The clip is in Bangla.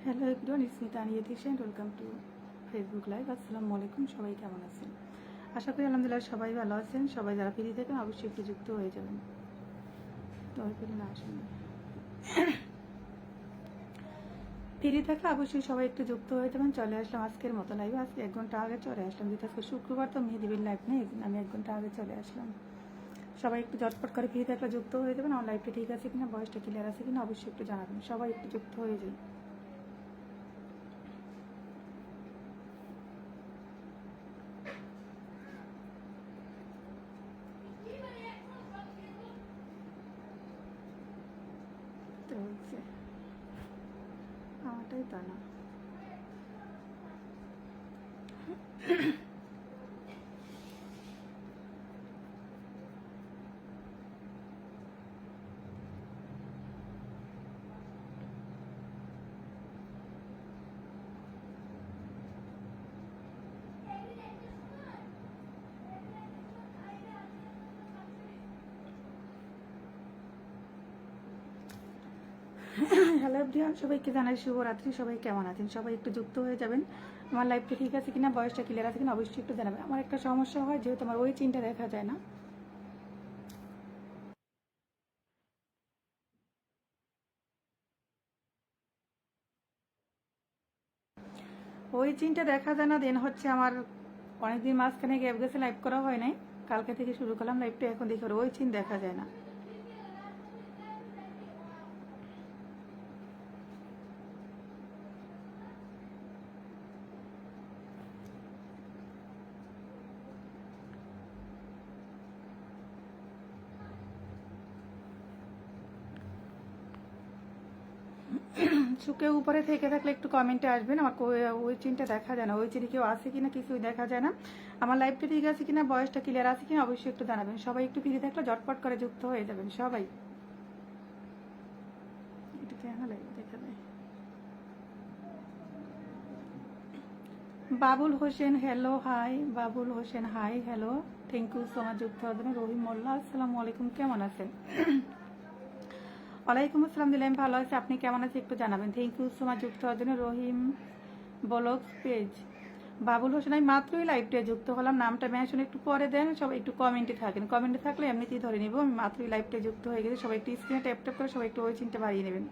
হ্যালো এভরিওয়ান, স্মিতা আনিয়েতিস and welcome to Facebook live. আসসালামু আলাইকুম, সবাই কেমন আছেন? আশা করি আলহামদুলিল্লাহ সবাই ভালো আছেন। সবাই যারা ফ্রি থাকেন অবশ্যই একটু যুক্ত হয়ে যাবেন। তো ফ্রি না আসেন, ফ্রি থাকলে অবশ্যই সবাই একটু যুক্ত হয়ে যাবেন। চলে আসলাম আজকের মতো লাইভে। আজকে 1 ঘন্টা আগে চলে আসলাম, যেহেতু আজকে শুক্রবার তো মেহেদিবির লাইভ নেই, আমি 1 ঘন্টা আগে চলে আসলাম। সবাই একটু ঝটপট করে ফ্রি থাকলে যুক্ত হয়ে যাবেন। আমার লাইভটা ঠিক আছে কিনা, ভয়েসটা ক্লিয়ার আছে কিনা অবশ্যই একটু জানাবেন। সবাই একটু যুক্ত হয়ে যান। তো হচ্ছে আমারটাই তা না। হ্যালো এভরিওয়ান, সবাইকে জানাই শুভরাত্রি। সবাই কেমন আছেন? সবাই একটু যুক্ত হয়ে যাবেন। আমার লাইভটা ঠিক আছে কিনা, ভয়েসটা ক্লিয়ার আছে কিনা অবশ্যই একটু জানাবেন। আমার একটা সমস্যা হয়, যেহেতু আমার ওই চিনটা দেখা যায় না। ওই চিনটা দেখা যায় না, দেন হচ্ছে আমার অনেকদিন মাঝখানে গ্যাপ গেছে, লাইভ করা হয় নাই। কালকে থেকে শুরু করলাম লাইভটা, এখন দেখি ওই চিন দেখা যায় না। সুখে উপরে থেকে থাকলে একটু কমেন্টে আসবেন। আমার ওই চিনটা দেখা যায় না, ওই চিনি কেউ আছে কিনা কিছুই দেখা যায় না। আমার লাইভটা ঠিক আছে কিনা, ভয়েসটা ক্লিয়ার আছে কিনা অবশ্যই একটু জানাবেন। সবাই একটু ফ্রি থাকলে ঝটপট করে যুক্ত হয়ে যাবেন সবাই। এটা কেন লাইভ দেখা যায়? Babul Hossain hello hi. Babul Hossain hi hello, thank you so much যুক্ত হওয়ার জন্য। রহিম মোল্লা আসসালামু আলাইকুম, কেমন আছেন? ওয়ালাইকুম আসসালাম দিলাম, ভালো আছে। আপনি কেমন আছেন একটু জানাবেন। থ্যাংক ইউ সো মাচ যুক্ত হওয়ার জন্য। রহিম ব্লগ পেজ। বাবুল হোসেন, আমি মাত্রই লাইভটা যুক্ত হলাম, নামটা মেনশন একটু পরে দেন। সবাই একটু কমেন্টে থাকেন, কমেন্টে থাকলে এমনিতেই ধরে নিব। আমি মাত্রই লাইভটা যুক্ত হয়ে গেছে। সবাই একটু স্ক্রিনে ট্যাপ ট্যাপ করে সবাই একটু ওই চিনটা বাড়িয়ে নেবেন।